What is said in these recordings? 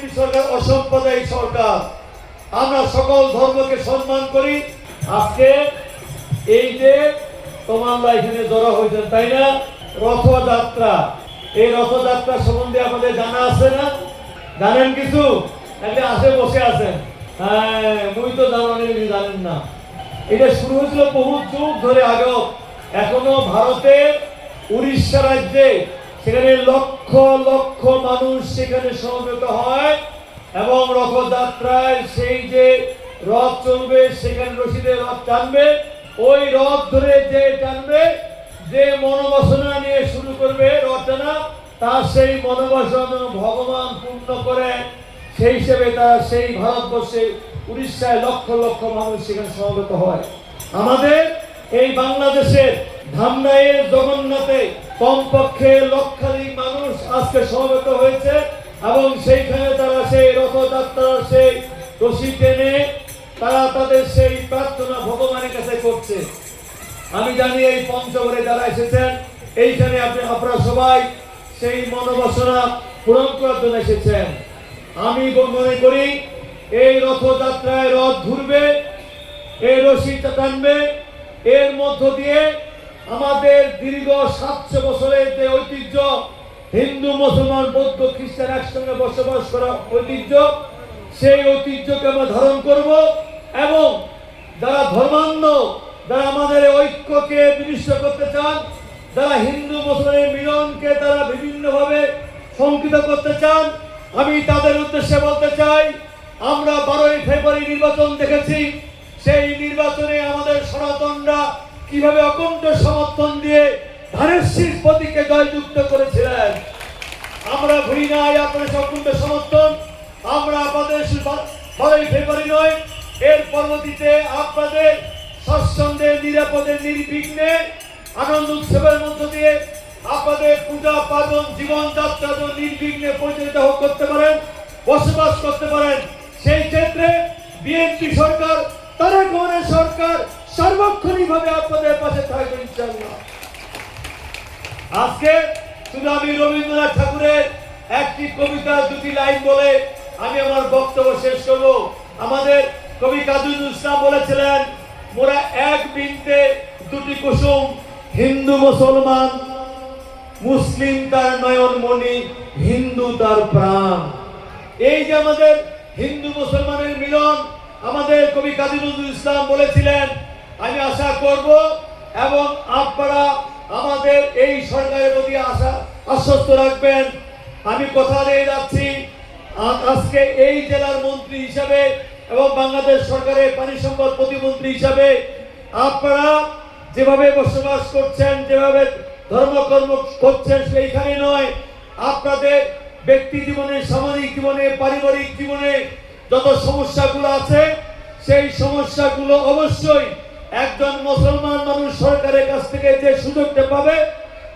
BNP সরকার অসাম্প্রদায়িক সরকার। আমরা সকল ধর্মকে সম্মান করি। আজকে এই যে তোমরা এখানে জড়ো হয়েছেন, তাই না? রথযাত্রা, এই রথযাত্রা সম্বন্ধে আমাদের জানা আছে না? জানেন কিছু? একটা আসে বসে আছেন, হ্যাঁ মুই তো জানেন না। এটা শুরু হয়েছিল বহু যুগ ধরে আগেও। এখনো ভারতের উড়িষ্যা রাজ্যে সেখানে লক্ষ লক্ষ মানুষ সেখানে সমবেত হয় এবং রথযাত্রায় সেই যে রথ চলবে, সেখানে রশিদে রথ টানবে, ওই রথ ধরে যে টানবে, যে মনোবাসনা নিয়ে শুরু করবে রথ টানা, তার সেই মনোবাসনা ভগবান পূর্ণ করে। সেই হিসেবে তারা সেই ভারতবর্ষে উড়িষ্যায় লক্ষ লক্ষ মানুষ সেখানে সমবেত হয়। আমাদের এই বাংলাদেশের ধামরাইয়ের জগন্নাথে কমপক্ষে লক্ষাধিক মানুষ আজকে সমবেত হয়েছে এবং সেইখানে তারা সেই রথযাত্রার সেই রশি টেনে তারা তাদের সেই প্রার্থনা ভগবানের কাছে করছে। আমি জানি এই পঞ্চগড়ে যারা এসেছেন, এইখানে আপনারা সবাই সেই মনোবাসনা পূরণ করার জন্য এসেছেন। আমি মনে করি এই রথযাত্রায় রথ ঘুরবে, এই রশি টানবে, এর মধ্য দিয়ে আমাদের দীর্ঘ 700 বছরের যে ঐতিহ্য, হিন্দু মুসলমান বৌদ্ধ খ্রিস্টান একসঙ্গে বসবাস করা ঐতিহ্য, সেই ঐতিহ্যকে আমরা ধারণ করব এবং যারা ধর্মান্ধ, যারা আমাদের ঐক্যকে বিনষ্ট করতে চান, যারা হিন্দু মুসলমানের মিলনকে তারা বিভিন্নভাবে শঙ্কিত করতে চান, আমি তাদের উদ্দেশ্যে বলতে চাই, আমরা 12ই ফেব্রুয়ারি নির্বাচন দেখেছি। সেই নির্বাচনে আমাদের সনাতনরা কিভাবে অকুণ্ঠ সমর্থন দিয়ে ধানের শীষ প্রতীককে জয়যুক্ত করেছিলেন। আমরা ভুলি নাই আপনাদের অকুণ্ঠ সমর্থন। আমরা আপনাদের 12ই ফেব্রুয়ারি নয়, এর পরবর্তীতে আপনাদের স্বচ্ছন্দে নিরাপদে নির্বিঘ্নে আনন্দ উৎসবের মধ্য দিয়ে আপনাদের পূজা পার্বণ জীবনযাত্রা নির্বিঘ্নে পরিচালিত করতে পারেন, বসবাস করতে পারেন। সেই ক্ষেত্রে বিএনপি সরকার, তারেক রহমানের সরকার সার্বক্ষণিকভাবে আপনাদের পাশে থাকবে ইনশাআল্লাহ। আজকে শুধু আমি রবীন্দ্রনাথ ঠাকুরের একটি কবিতা দুটি লাইন বলে আমি আমার বক্তব্য শেষ করব। আমাদের কবি কাজী নজরুল ইসলাম বলেছিলেন, মোরা এক বৃন্তে দুটি কুসুম, হিন্দু মুসলমান, মুসলিম তার নয়ন মণি, হিন্দু তার প্রাণ। এই যে আমাদের হিন্দু মুসলমানের মিলন, আমাদের কবি কাজী নজরুল ইসলাম বলেছিলেন। আমি আশা করব এবং আপনারা আমাদের এই সরকারের প্রতি আশ্বস্ত রাখবেন। আমি কথা দিয়ে যাচ্ছি, আজকে এই জেলার মন্ত্রী হিসাবে এবং বাংলাদেশ সরকারের পানি সম্পদ প্রতিমন্ত্রী হিসাবে আপনারা যেভাবে বসবাস করছেন, যেভাবে ধর্মকর্ম করছেন, সেইখানে নয়, আপনাদের ব্যক্তি জীবনে, সামাজিক জীবনে, পারিবারিক জীবনে যত সমস্যাগুলো আছে, সেই সমস্যাগুলো অবশ্যই একজন মুসলমান মানুষ সরকারের কাছ থেকে যে সুযোগটা পাবে,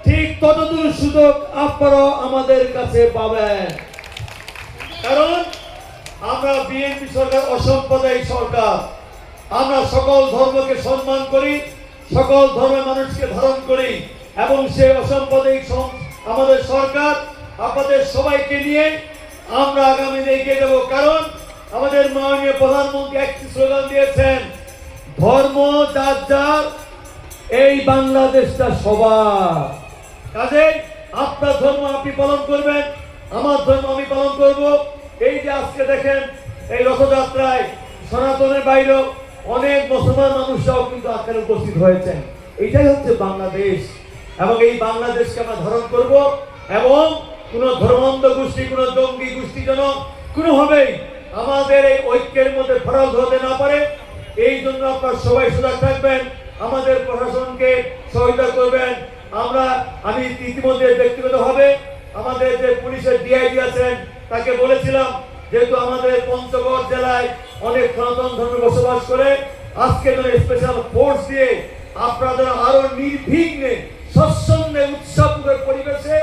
ঠিক ততদূর সুযোগ আপনারাও আমাদের কাছে পাবেন। কারণ আমরা বিএনপি সরকার অসাম্প্রদায়িক সরকার। আমরা সকল ধর্মকে সম্মান করি, সকল ধর্মের মানুষকে ধারণ করি এবং সেই অসাম্প্রদায়িক আমাদের সরকার আপনাদের সবাইকে নিয়ে আমরা আগামী দিনে এগিয়ে যাব। কারণ আমাদের মাননীয় প্রধানমন্ত্রী একটি স্লোগান দিয়েছেন, ধর্ম যার যার, এই বাংলাদেশটা সবার। কাজেই আপনার ধর্ম আপনি পালন করবেন, আমার ধর্ম আমি পালন করব। এই যে আজকে দেখেন এই রথযাত্রায় সনাতনের বাইরেও অনেক মুসলমান মানুষরাও কিন্তু আজকে উপস্থিত হয়েছেন। এটাই হচ্ছে বাংলাদেশ এবং এই বাংলাদেশকে আমরা ধারণ করব এবং কোন ধর্মান্ধ গোষ্ঠী, কোন জঙ্গি গোষ্ঠী যেন কোনোভাবেই আমাদের এই ঐক্যের মধ্যে ফারাক হতে না পারে, এই জন্য আপনারা সবাই সজাগ থাকবেন, আমাদের প্রশাসনকে সহায়তা করবেন। আমি ইতিমধ্যে ব্যক্তিগতভাবে আমাদের যে পুলিশের ডিআইজি আছেন তাকে বলেছিলাম, যেহেতু আমাদের পঞ্চগড় জেলায় অনেক সনাতন ধর্মে বসবাস করে, আজকে যেন স্পেশাল ফোর্স দিয়ে আপনারা আরো নির্বিঘ্নে স্বচ্ছন্দে উৎসবের পরিবেশে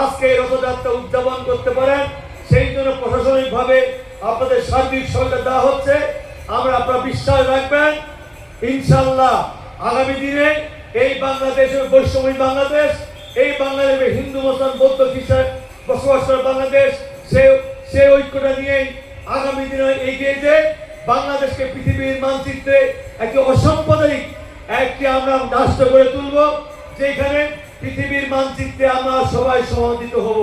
আজকে এই রথযাত্রা উদযাপন করতে পারেন, সেই জন্য প্রশাসনিকভাবে আপনাদের সার্বিক সহায়তা দেওয়া হচ্ছে। আপনারা বিশ্বাস রাখবেন, ইনশাআল্লাহ আগামী দিনে এই বাংলাদেশের বৈষম্য বাংলাদেশ, এই বাংলাদেশে হিন্দু মুসলমান বৌদ্ধ খ্রিস্টান বসবাস করে বাংলাদেশ, সেই ঐক্যটা নিয়েই আগামী দিনে এগিয়ে যে বাংলাদেশকে পৃথিবীর মানচিত্রে একটি অসাম্প্রদায়িক একটি আমরা রাষ্ট্র গড়ে তুলব, যেখানে পৃথিবীর মানচিত্রে আমরা সবাই সমাদৃত হব।